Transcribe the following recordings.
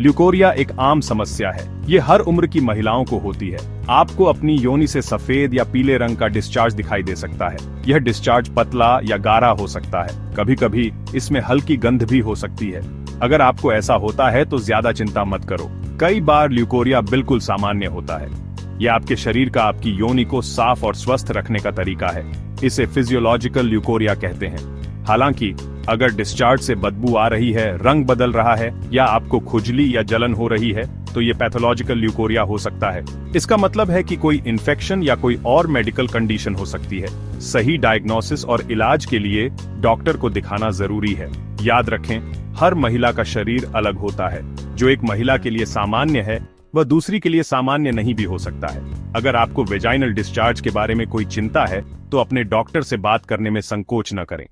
Leucorrhoea एक आम समस्या है। ये हर उम्र की महिलाओं को होती है। आपको अपनी योनि से सफेद या पीले रंग का डिस्चार्ज दिखाई दे सकता है। यह डिस्चार्ज पतला या गाढ़ा हो सकता है। कभी कभी इसमें हल्की गंध भी हो सकती है। अगर आपको ऐसा होता है तो ज्यादा चिंता मत करो। कई बार ल्यूकोरिया बिल्कुल सामान्य होता है। यह आपके शरीर का आपकी योनि को साफ और स्वस्थ रखने का तरीका है। इसे फिजियोलॉजिकल ल्यूकोरिया कहते हैं। हालांकि अगर डिस्चार्ज से बदबू आ रही है, रंग बदल रहा है या आपको खुजली या जलन हो रही है तो ये पैथोलॉजिकल ल्यूकोरिया हो सकता है। इसका मतलब है कि कोई इन्फेक्शन या कोई और मेडिकल कंडीशन हो सकती है। सही डायग्नोसिस और इलाज के लिए डॉक्टर को दिखाना जरूरी है। याद रखें, हर महिला का शरीर अलग होता है। जो एक महिला के लिए सामान्य है वह दूसरी के लिए सामान्य नहीं भी हो सकता है। अगर आपको वेजाइनल डिस्चार्ज के बारे में कोई चिंता है तो अपने डॉक्टर से बात करने में संकोच न करें।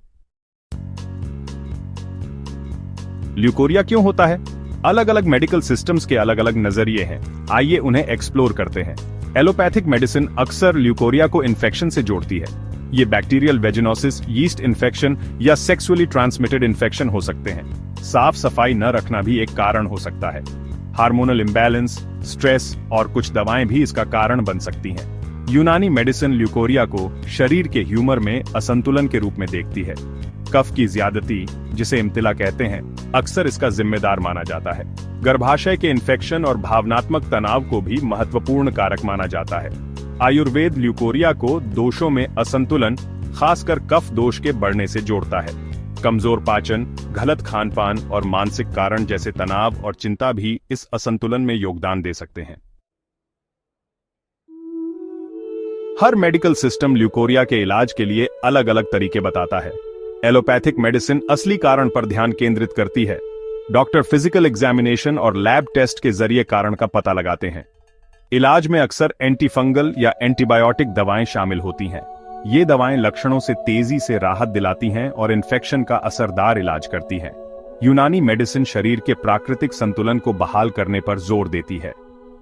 ल्यूकोरिया क्यों होता है? अलग अलग मेडिकल सिस्टम्स के अलग अलग नजरिए हैं। आइए उन्हें एक्सप्लोर करते हैं। एलोपैथिक मेडिसिन अक्सर ल्यूकोरिया को इन्फेक्शन से जोड़ती है। ये बैक्टीरियल वेजिनोसिस, यीस्ट इन्फेक्शन या सेक्सुअली ट्रांसमिटेड इन्फेक्शन हो सकते हैं। साफ सफाई न रखना भी एक कारण हो सकता है। हार्मोनल इम्बैलेंस, स्ट्रेस और कुछ दवाएं भी इसका कारण बन सकती हैं। यूनानी मेडिसिन ल्यूकोरिया को शरीर के ह्यूमर में असंतुलन के रूप में देखती है। कफ की ज्यादती, जिसे इम्तिला कहते हैं, अक्सर इसका जिम्मेदार माना जाता है। गर्भाशय के इन्फेक्शन और भावनात्मक तनाव को भी महत्वपूर्ण कारक माना जाता है। आयुर्वेद ल्यूकोरिया को दोषों में असंतुलन, खासकर कफ दोष के बढ़ने से जोड़ता है। कमजोर पाचन, गलत खानपान और मानसिक कारण जैसे तनाव और चिंता भी इस असंतुलन में योगदान दे सकते हैं। हर मेडिकल सिस्टम ल्यूकोरिया के इलाज के लिए अलग अलग तरीके बताता है। एलोपैथिक मेडिसिन असली कारण पर ध्यान केंद्रित करती है। डॉक्टर फिजिकल एग्जामिनेशन और लैब टेस्ट के जरिए कारण का पता लगाते हैं। इलाज में अक्सर एंटीफंगल या एंटीबायोटिक दवाएं शामिल होती हैं। ये दवाएं लक्षणों से तेजी से राहत दिलाती हैं और इन्फेक्शन का असरदार इलाज करती हैं। यूनानी मेडिसिन शरीर के प्राकृतिक संतुलन को बहाल करने पर जोर देती है।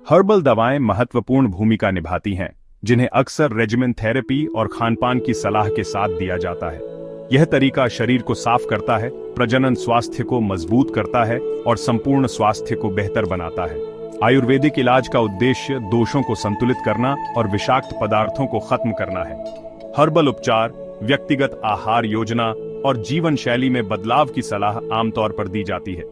हर्बल दवाएं महत्वपूर्ण भूमिका निभाती हैं, जिन्हें अक्सर रेजिमेन थेरेपी और खानपान की सलाह के साथ दिया जाता है। यह तरीका शरीर को साफ करता है, प्रजनन स्वास्थ्य को मजबूत करता है और संपूर्ण स्वास्थ्य को बेहतर बनाता है। आयुर्वेदिक इलाज का उद्देश्य दोषों को संतुलित करना और विषाक्त पदार्थों को खत्म करना है। हर्बल उपचार, व्यक्तिगत आहार योजना और जीवन शैली में बदलाव की सलाह आमतौर पर दी जाती है।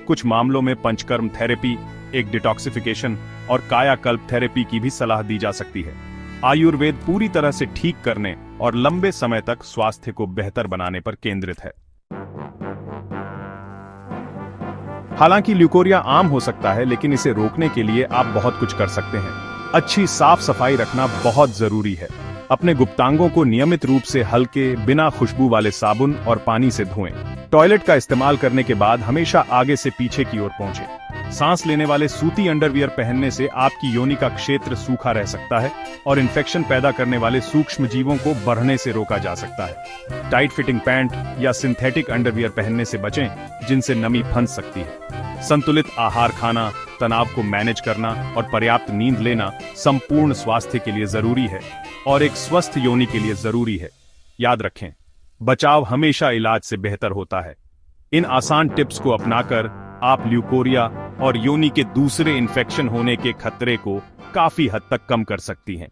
कुछ मामलों में पंचकर्म थेरेपी, एक डिटॉक्सिफिकेशन और कायाकल्प थेरेपी की भी सलाह दी जा सकती है। आयुर्वेद पूरी तरह से ठीक करने और लंबे समय तक स्वास्थ्य को बेहतर बनाने पर केंद्रित है। हालांकि ल्यूकोरिया आम हो सकता है, लेकिन इसे रोकने के लिए आप बहुत कुछ कर सकते हैं। अच्छी साफ सफाई रखना बहुत जरूरी है। अपने गुप्तांगों को नियमित रूप से हल्के, बिना खुशबू वाले साबुन और पानी से धोएं। टॉयलेट का इस्तेमाल करने के बाद हमेशा आगे से पीछे की ओर पहुंचें। सांस लेने वाले सूती अंडरवियर पहनने से आपकी योनि का क्षेत्र सूखा रह सकता है और इन्फेक्शन पैदा करने वाले सूक्ष्म जीवों को बढ़ने से रोका जा सकता है। टाइट फिटिंग पैंट या सिंथेटिक अंडरवियर पहनने से बचें, जिनसे नमी फंस सकती है। संतुलित आहार खाना, तनाव को मैनेज करना और पर्याप्त नींद लेना संपूर्ण स्वास्थ्य के लिए जरूरी है और एक स्वस्थ योनि के लिए जरूरी है। याद रखें, बचाव हमेशा इलाज से बेहतर होता है। इन आसान टिप्स को अपनाकर आप ल्यूकोरिया और योनि के दूसरे इन्फेक्शन होने के खतरे को काफी हद तक कम कर सकती हैं।